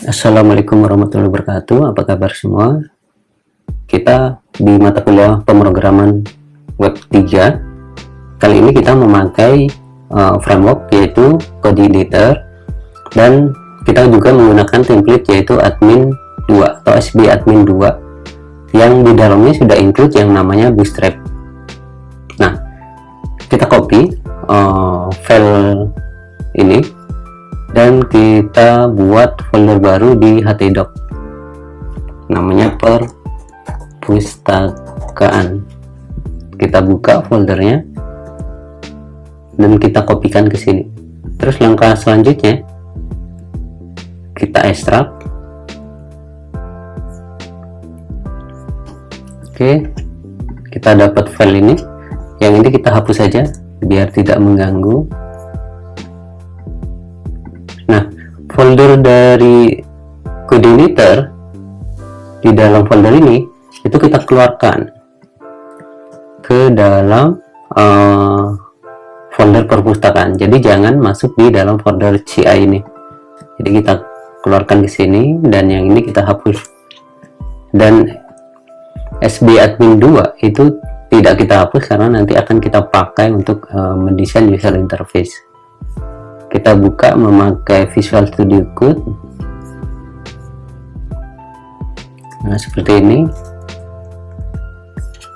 Assalamualaikum warahmatullahi wabarakatuh. Apa kabar semua? Kita di mata kuliah pemrograman web 3. Kali ini kita memakai framework yaitu Coordinator, dan kita juga menggunakan template yaitu admin 2 atau SB admin 2 yang di dalamnya sudah include yang namanya Bootstrap. Nah, kita copy file ini dan kita buat folder baru di htdoc, namanya perpustakaan. Kita buka foldernya dan kita kopikan ke sini. Terus langkah selanjutnya kita ekstrak. Oke, kita dapat file ini. Yang ini kita hapus saja biar tidak mengganggu. Nah, folder dari Coordinator di dalam folder ini itu kita keluarkan ke dalam folder perpustakaan. Jadi jangan masuk di dalam folder CI ini. Jadi kita keluarkan ke sini dan yang ini kita hapus. Dan SB admin 2 itu tidak kita hapus karena nanti akan kita pakai untuk mendesain user interface. Kita buka memakai Visual Studio Code. Nah, seperti ini.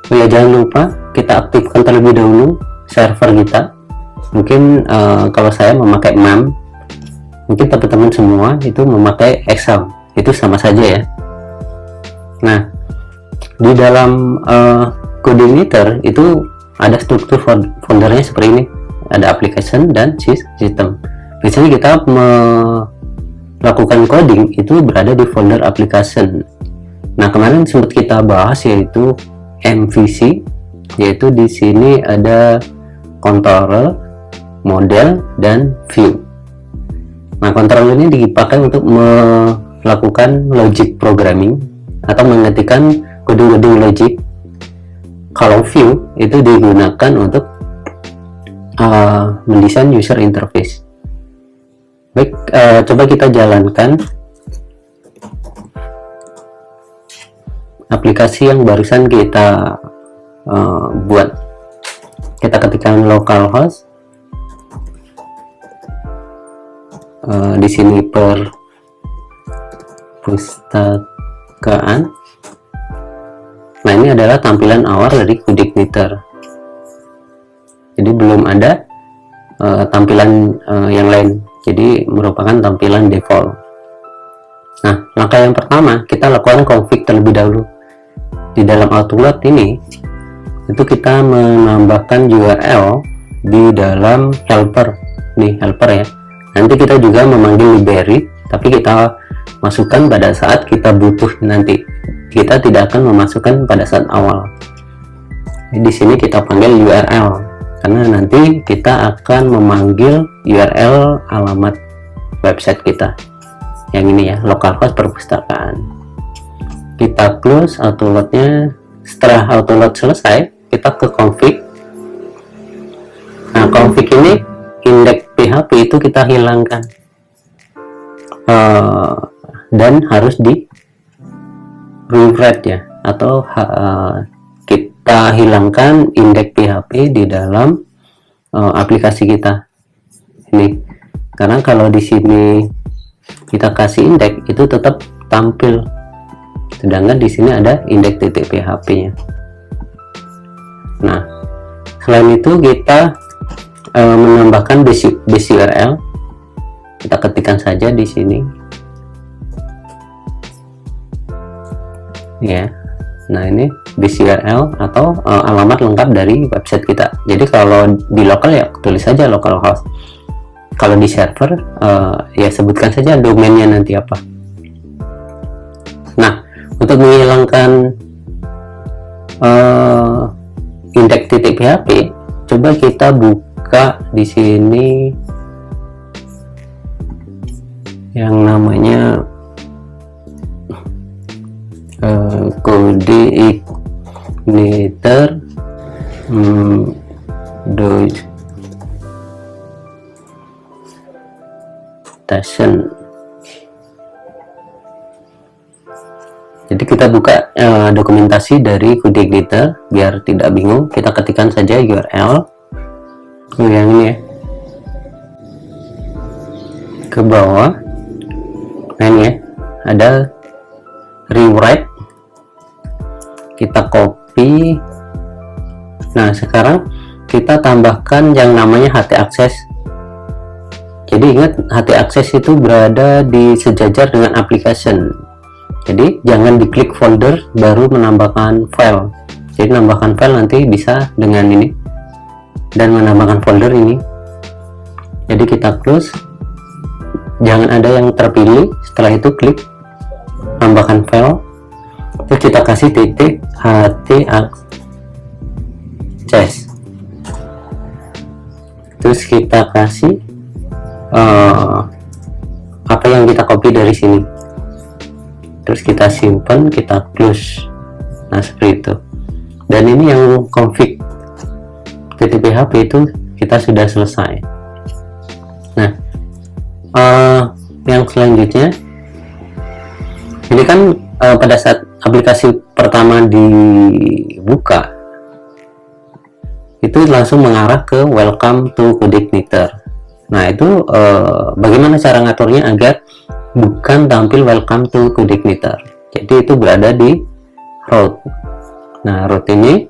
Oh ya, jangan lupa kita aktifkan terlebih dahulu server kita. Mungkin kalau saya memakai MAM, mungkin teman-teman semua itu memakai Exam, itu sama saja ya. Nah, di dalam Coordinator itu ada struktur foldernya seperti ini. Ada application dan system. Biasanya kita melakukan coding itu berada di folder application. Nah, kemarin sempat kita bahas yaitu MVC, yaitu di sini ada controller, model, dan view. Nah, controller ini dipakai untuk melakukan logic programming atau mengetikkan kode-kode logic. Kalau view itu digunakan untuk mendesain user interface. Baik, coba kita jalankan aplikasi yang barusan kita buat. Kita ketikkan localhost, di sini perpustakaan. Nah, ini adalah tampilan awal dari Coordinator. Jadi belum ada tampilan yang lain, jadi merupakan tampilan default. Nah, langkah yang pertama kita lakukan config terlebih dahulu. Di dalam Outlook ini itu kita menambahkan URL di dalam helper. Nih helper ya. Nanti kita juga memanggil library, tapi kita masukkan pada saat kita butuh nanti. Kita tidak akan memasukkan pada saat awal. Di sini kita panggil URL. Karena nanti kita akan memanggil URL alamat website kita yang ini ya, localhost perpustakaan. Kita close autoloadnya. Setelah autoload selesai, kita ke config. Nah, config ini index PHP itu kita hilangkan dan harus di rewrite ya, atau kita hilangkan index PHP di dalam aplikasi kita ini, karena kalau di sini kita kasih index itu tetap tampil, sedangkan di sini ada index.php nya. Nah, selain itu kita menambahkan base URL. Kita ketikkan saja di sini ya. Nah, ini base URL atau alamat lengkap dari website kita. Jadi kalau di lokal ya tulis saja localhost. Kalau di server ya sebutkan saja domainnya nanti apa. Nah, untuk menghilangkan index.php, coba kita buka di sini yang namanya Coordinator documentation. Jadi kita buka dokumentasi dari Codeigniter biar tidak bingung. Kita ketikkan saja URL yang ini ya, ke bawah. Nah ini ya, ada rewrite, kita copy. Nah sekarang kita tambahkan yang namanya htaccess. Jadi ingat, htaccess itu berada di sejajar dengan application. Jadi jangan diklik folder baru menambahkan file. Jadi menambahkan file nanti bisa dengan ini dan menambahkan folder ini. Jadi kita close, jangan ada yang terpilih. Setelah itu klik tambahkan file, terus kita kasih titik htaccess, terus kita kasih apa yang kita copy dari sini, terus kita simpan, kita close. Nah seperti itu. Dan ini yang config .php itu kita sudah selesai. Nah yang selanjutnya ini kan pada saat aplikasi pertama dibuka itu langsung mengarah ke welcome to Codeigniter. Nah itu bagaimana cara ngaturnya agar bukan tampil welcome to Codeigniter. Jadi itu berada di root. Nah root ini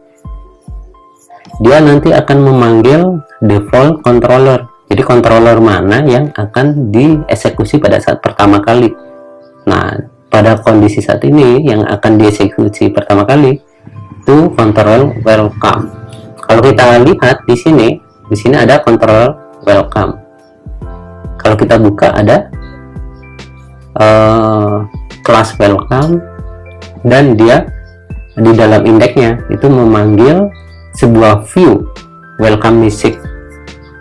dia nanti akan memanggil default controller. Jadi controller mana yang akan dieksekusi pada saat pertama kali. Nah pada kondisi saat ini yang akan dieksekusi pertama kali itu control welcome. Kalau kita lihat di sini ada control welcome. Kalau kita buka ada kelas welcome, dan dia di dalam indeksnya itu memanggil sebuah view welcome music.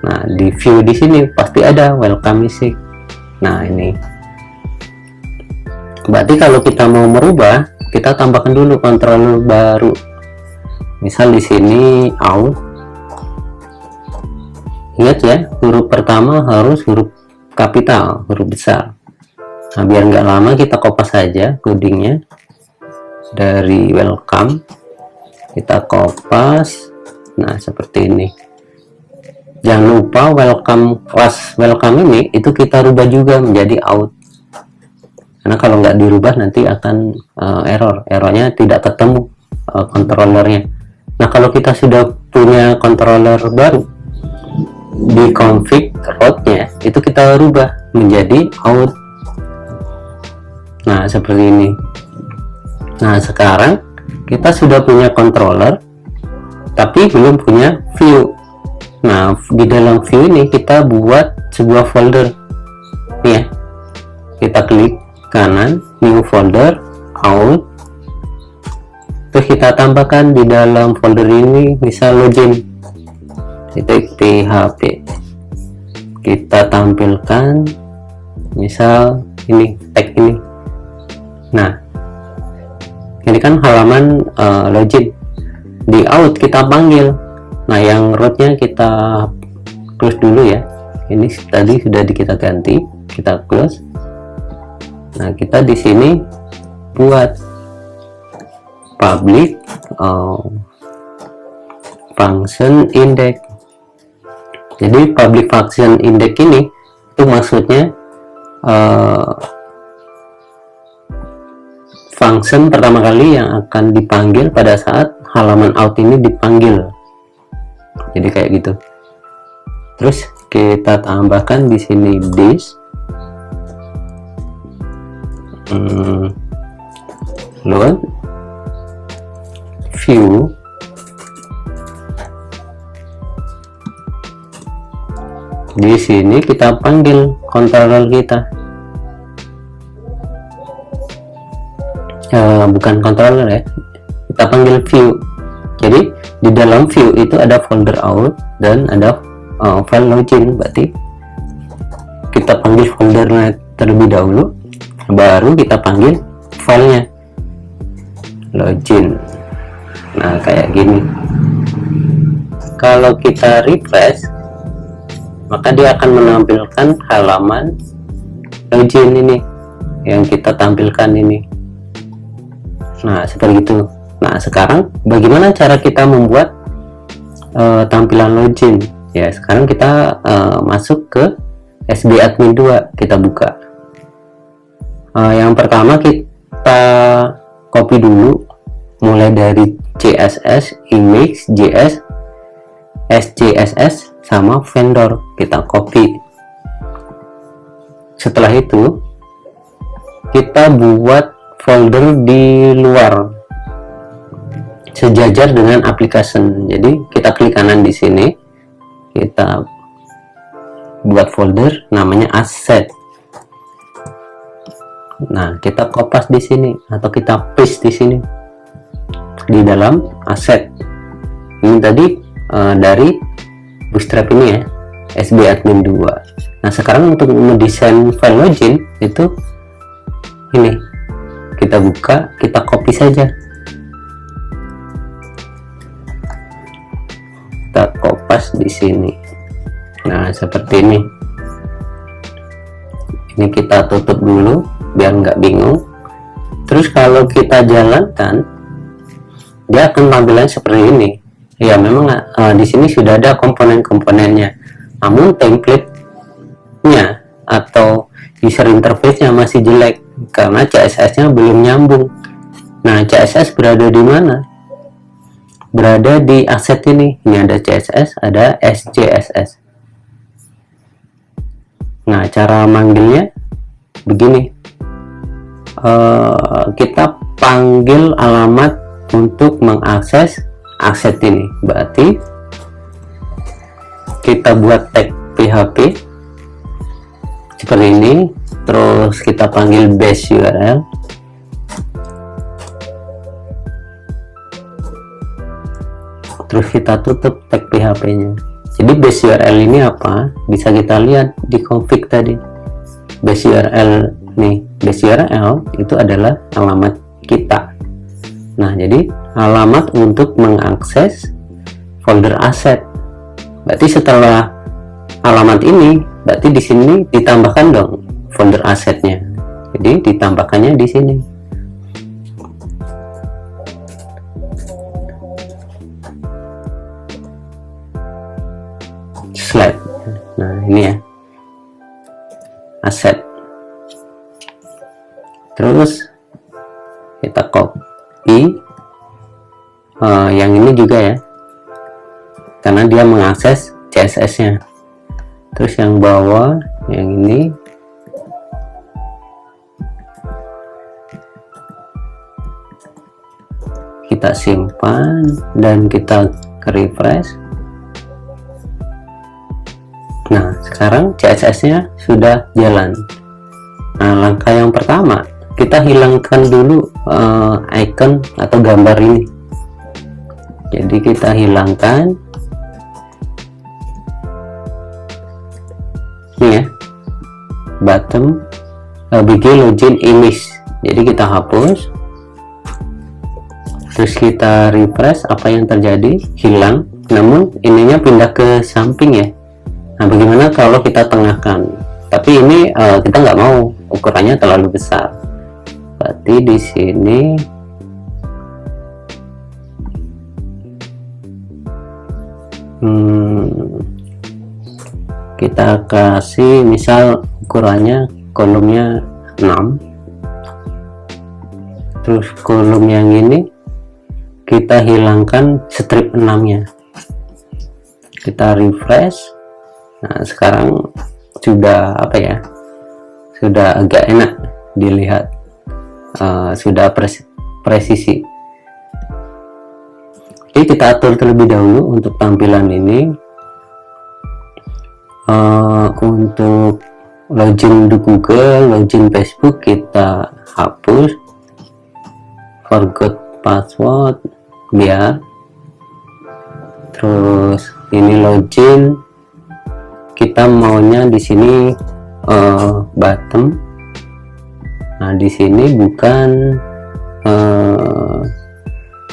Nah di view di sini pasti ada welcome music. Nah ini berarti kalau kita mau merubah, kita tambahkan dulu controller baru. Misal di sini out. Ingat ya, huruf pertama harus huruf kapital, huruf besar. Nah biar nggak lama kita kopas saja codingnya dari welcome, kita kopas. Nah seperti ini. Jangan lupa welcome, kelas welcome ini itu kita rubah juga menjadi out, karena kalau nggak dirubah nanti akan errornya tidak ketemu controllernya. Nah kalau kita sudah punya controller baru, di config rootnya itu kita rubah menjadi out. Nah seperti ini. Nah sekarang kita sudah punya controller tapi belum punya view. Nah di dalam view ini kita buat sebuah folder nih ya, kita klik kanan, new folder, out, terus kita tambahkan di dalam folder ini misal login .php, kita tampilkan misal ini tag ini. Nah ini kan halaman login. Di out kita panggil. Nah yang rootnya kita close dulu ya, ini tadi sudah kita ganti, kita close. Nah kita di sini buat public function index. Jadi public function index ini itu maksudnya function pertama kali yang akan dipanggil pada saat halaman out ini dipanggil. Jadi kayak gitu. Terus kita tambahkan di sini this load view di sini kita panggil controller kita, bukan controller ya, kita panggil view. Jadi di dalam view itu ada folder out dan ada file login. Berarti kita panggil foldernya terlebih dahulu, baru kita panggil filenya login. Nah kayak gini. Kalau kita refresh, maka dia akan menampilkan halaman login ini yang kita tampilkan ini. Nah, seperti itu. Nah, sekarang bagaimana cara kita membuat tampilan login? Ya, sekarang kita masuk ke SB Admin 2, kita buka. Yang pertama kita copy dulu mulai dari CSS, image, JS, SCSS sama vendor, kita copy. Setelah itu kita buat folder di luar sejajar dengan application. Jadi kita klik kanan di sini, kita buat folder namanya asset. Nah, kita kopas di sini atau kita paste di sini di dalam asset. Ini tadi dari Bootstrap ini ya, SB Admin 2. Nah, sekarang untuk mendesain file login itu ini, kita buka, kita copy saja, kita kopas di sini. Nah, seperti ini. Ini kita tutup dulu biar nggak bingung. Terus kalau kita jalankan, dia akan tampilan seperti ini. Ya, memang di sini sudah ada komponen-komponennya, namun template-nya atau user interface-nya masih jelek karena CSS-nya belum nyambung. Nah, CSS berada di mana? Berada di aset ini. Ini ada CSS, ada SCSS. Nah, cara manggilnya begini. Kita panggil alamat untuk mengakses aset ini. Berarti kita buat tag PHP seperti ini, terus kita panggil base URL, terus kita tutup tag PHP nya. Jadi base URL ini apa, bisa kita lihat di config tadi. Base URL nih, base URL itu adalah alamat kita. Nah, jadi alamat untuk mengakses folder aset. Berarti setelah alamat ini, berarti di sini ditambahkan dong folder asetnya. Jadi ditambahkannya di sini. Slide. Nah, ini ya, aset. Terus kita copy yang ini juga ya, karena dia mengakses CSS nya. Terus yang bawah, yang ini kita simpan dan kita refresh. Nah, sekarang CSS nya sudah jalan. Nah, langkah yang pertama, kita hilangkan dulu icon atau gambar ini. Jadi kita hilangkan ini ya, bottom begin login image. Jadi kita hapus, terus kita refresh. Apa yang terjadi? Hilang, namun ininya pindah ke samping ya. Nah, bagaimana kalau kita tengahkan? Tapi ini kita nggak mau, ukurannya terlalu besar. Berarti di sini kita kasih misal ukurannya kolomnya 6, terus kolom yang ini kita hilangkan strip 6 nya, kita refresh. Nah, sekarang sudah apa ya, sudah agak enak dilihat, sudah presisi. Oke, kita atur terlebih dahulu untuk tampilan ini. Untuk login di Google, login Facebook kita hapus, forgot password biar. Terus ini login, kita maunya di sini bottom. Nah, di sini bukan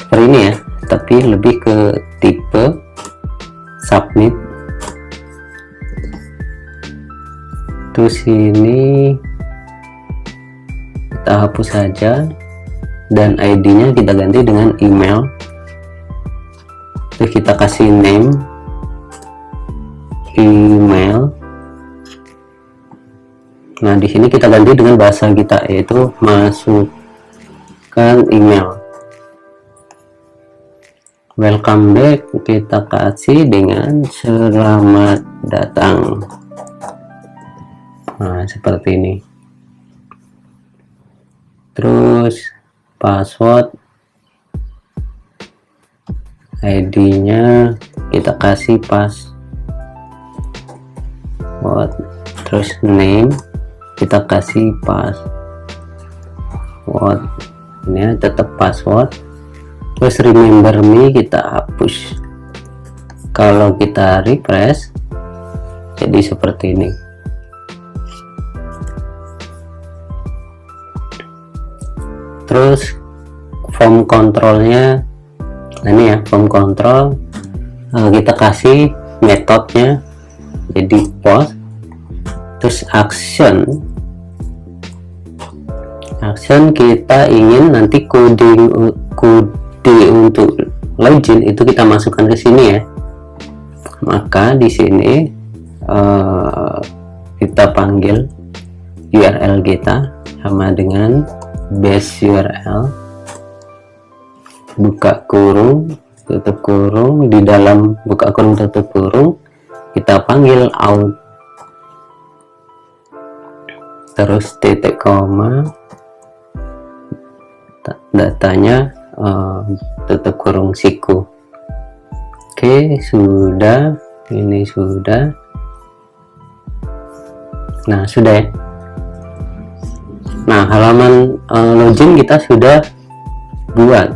seperti ini ya, tapi lebih ke tipe submit. Terus ini kita hapus saja. dan ID-nya kita ganti dengan email. Terus kita kasih name, email. Nah, di sini kita ganti dengan bahasa kita, yaitu masukkan email. Welcome back kita kasih dengan selamat datang. Nah, seperti ini. Terus password, ID-nya kita kasih password. Terus name kita kasih password, ini tetap password. Terus remember me kita hapus. Kalau kita refresh jadi seperti ini. Terus form controlnya, nah ini ya form control, kita kasih metodenya jadi post. Terus action kita ingin nanti kode untuk login itu kita masukkan ke sini ya. Maka di sini kita panggil URL kita sama dengan base URL, buka kurung tutup kurung, di dalam buka kurung tutup kurung kita panggil out, terus titik koma, datanya tutup kurung siku. Oke, sudah, ini sudah. Nah, sudah ya. Nah, halaman login kita sudah buat.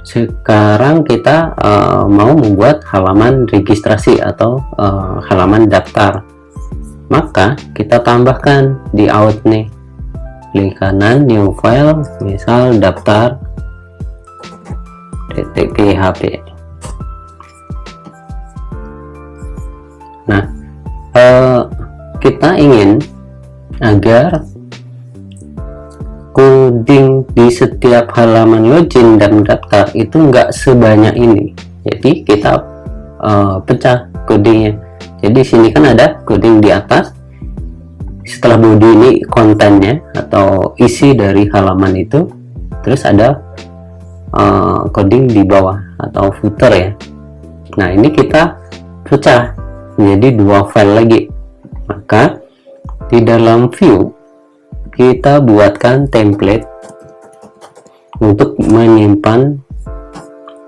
Sekarang kita mau membuat halaman registrasi atau halaman daftar. Maka kita tambahkan di out nih, klik kanan new file, misal daftar .php. Nah, kita ingin agar coding di setiap halaman login dan daftar itu enggak sebanyak ini, jadi kita pecah codingnya. Jadi sini kan ada coding di atas, setelah body ini kontennya atau isi dari halaman itu, terus ada coding di bawah atau footer ya. Nah, ini kita pecah menjadi dua file lagi. Maka di dalam view kita buatkan template untuk menyimpan,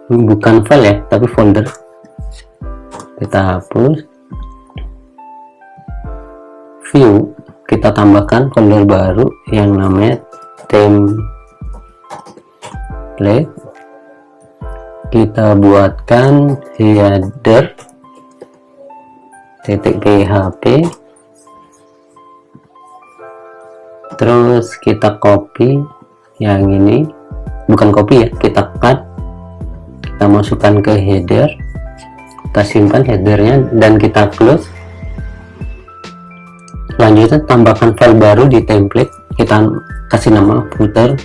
bukan file ya tapi folder. Kita hapus view, kita tambahkan folder baru yang namanya template. Kita buatkan header .php, terus kita copy yang ini, bukan copy ya, kita cut, kita masukkan ke header, kita simpan headernya dan kita close. Selanjutnya tambahkan file baru di template, kita kasih nama footer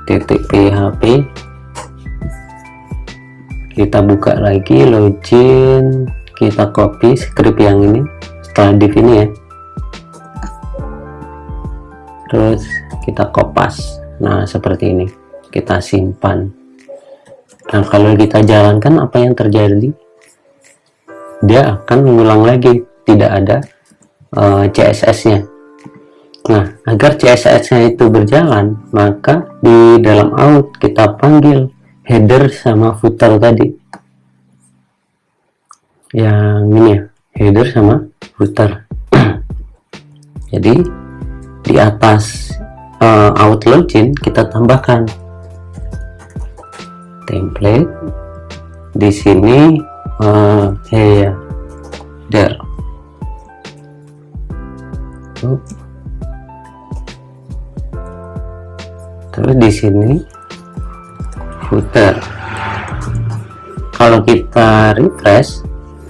.php. Kita buka lagi login, kita copy script yang ini setelah div ini ya, terus kita kopas. Nah, seperti ini kita simpan. Nah, kalau kita jalankan, apa yang terjadi? Dia akan mengulang lagi, tidak ada CSS nya. Nah, agar CSS nya itu berjalan, maka di dalam out kita panggil header sama footer tadi yang ini ya, header sama footer. Jadi di atas out login kita tambahkan template, di sini header, terus di sini footer. Kalau kita refresh,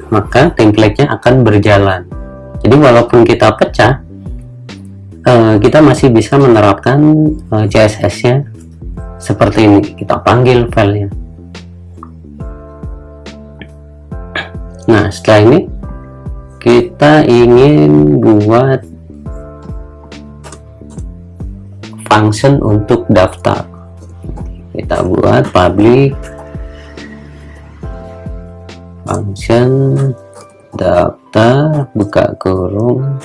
maka template-nya akan berjalan. Jadi walaupun kita pecah, kita masih bisa menerapkan CSS-nya seperti ini. Kita panggil filenya. Nah, setelah ini kita ingin buat function untuk daftar. Kita buat public function daftar buka kurung.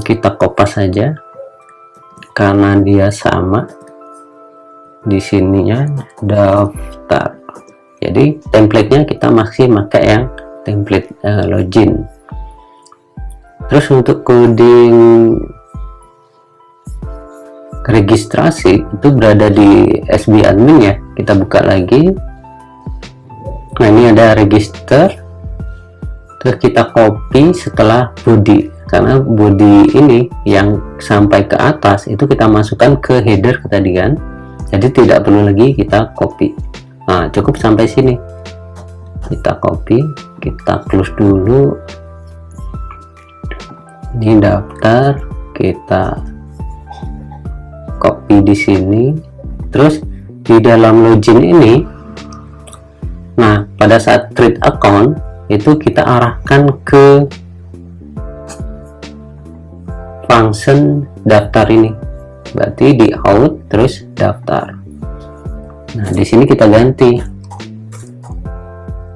Kita kopas saja karena dia sama di sininya daftar. Jadi templatenya kita masih pakai yang template login. Terus untuk coding registrasi itu berada di SB admin ya. Kita buka lagi. Nah, ini ada register. Terus kita copy setelah body, karena body ini yang sampai ke atas itu kita masukkan ke header tadi kan. Jadi tidak perlu lagi kita copy. Nah, cukup sampai sini. Kita copy, kita close dulu. Ini daftar, kita copy di sini. Terus di dalam login ini, nah pada saat create account itu kita arahkan ke function daftar ini. Berarti di out terus daftar. Nah, di sini kita ganti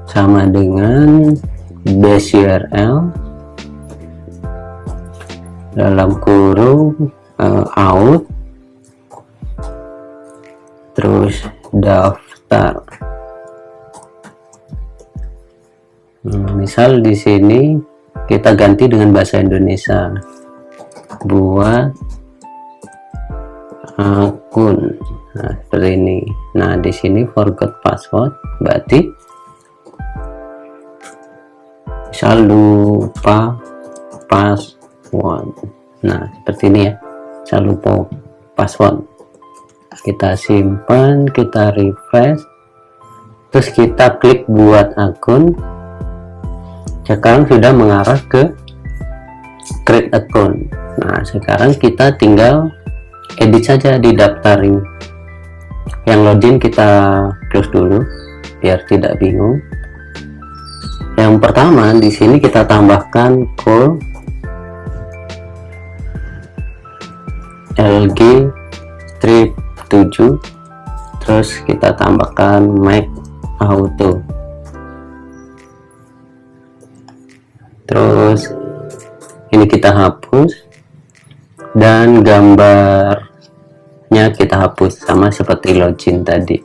sama dengan base URL dalam kurung out terus daftar. Misal di sini kita ganti dengan bahasa Indonesia, buat akun. Nah, seperti ini. Nah, di sini forgot password, berarti misal lupa password. Nah, seperti ini ya. Misal lupa password. Kita simpan, kita refresh, terus kita klik buat akun. Sekarang sudah mengarah ke create account. Nah, sekarang kita tinggal edit saja di daftar ini. Yang login kita close dulu biar tidak bingung. Yang pertama di sini kita tambahkan call lg strip 7, terus kita tambahkan make auto. Terus ini kita hapus dan gambarnya kita hapus sama seperti login tadi.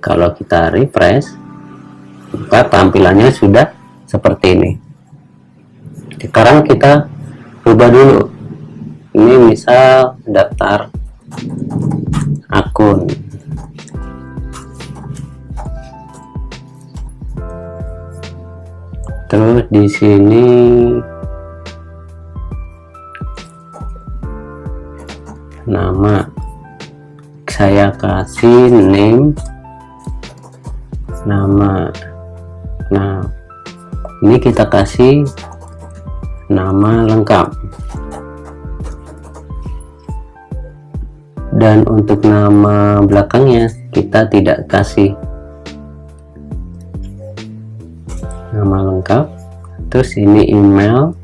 Kalau kita refresh, maka tampilannya sudah seperti ini. Sekarang kita ubah dulu. Ini misal daftar akun. Terus di sini nama saya kasih name nama. Nah, ini kita kasih nama lengkap. Dan untuk nama belakangnya kita tidak kasih nama lengkap. Terus ini email,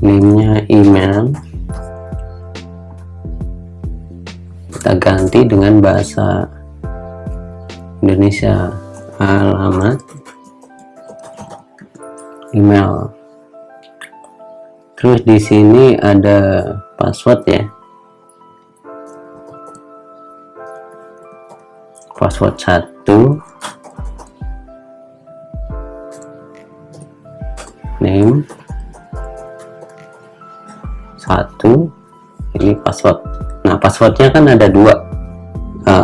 name-nya email, kita ganti dengan bahasa Indonesia, alamat email. Terus di sini ada password ya, password 1, name 1, ini password. Nah, passwordnya kan ada 2.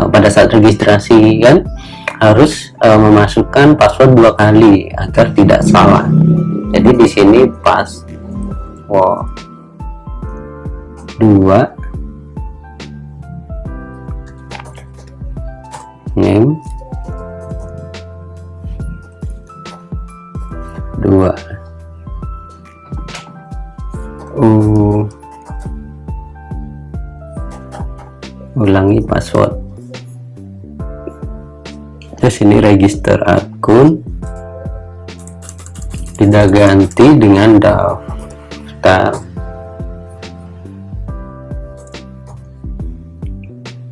Pada saat registrasi kan harus memasukkan password 2 kali agar tidak salah. Jadi di sini password 2 name 2 ulangi password. Terus ini register akun, kita ganti dengan daftar.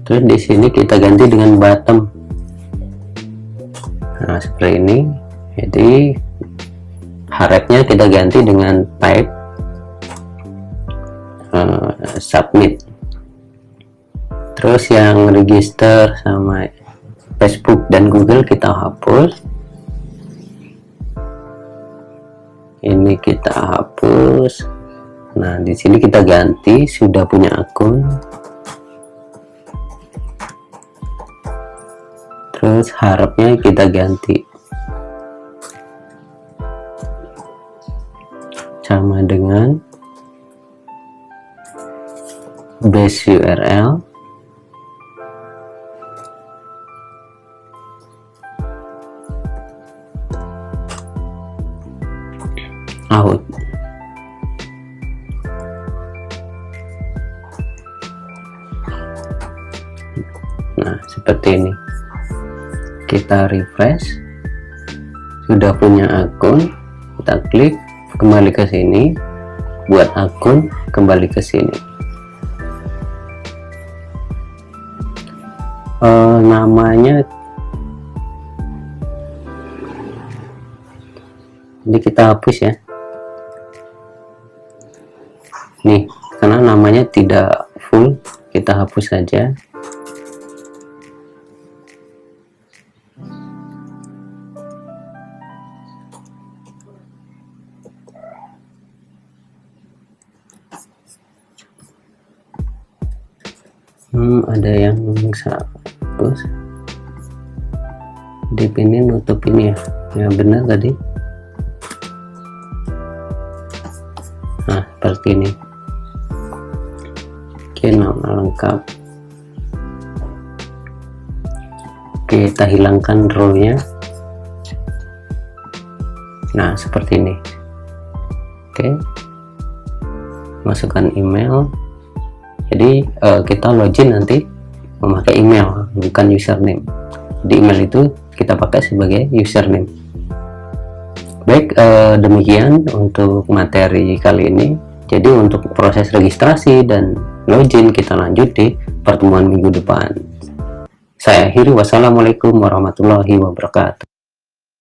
Terus di sini kita ganti dengan bottom. Nah, seperti ini. Jadi harapnya kita ganti dengan type submit. Terus yang register sama Facebook dan Google kita hapus. Ini kita hapus. Nah, di sini kita ganti sudah punya akun. Terus harapnya kita ganti sama dengan base URL out. Nah, seperti ini. Kita refresh, sudah punya akun, kita klik kembali ke sini, buat akun, kembali ke sini. Namanya ini kita hapus ya, nih karena namanya tidak full, kita hapus saja. Ada yang hapus, di ini nutup ini ya, yang benar tadi. Nah, seperti ini. Oke, nama lengkap. Kita hilangkan row-nya. Nah, seperti ini. Oke, masukkan email. Jadi kita login nanti memakai email, bukan username. Di email itu kita pakai sebagai username. Baik, demikian untuk materi kali ini. Jadi untuk proses registrasi dan login kita lanjut di pertemuan minggu depan. Saya akhiri, wassalamualaikum warahmatullahi wabarakatuh.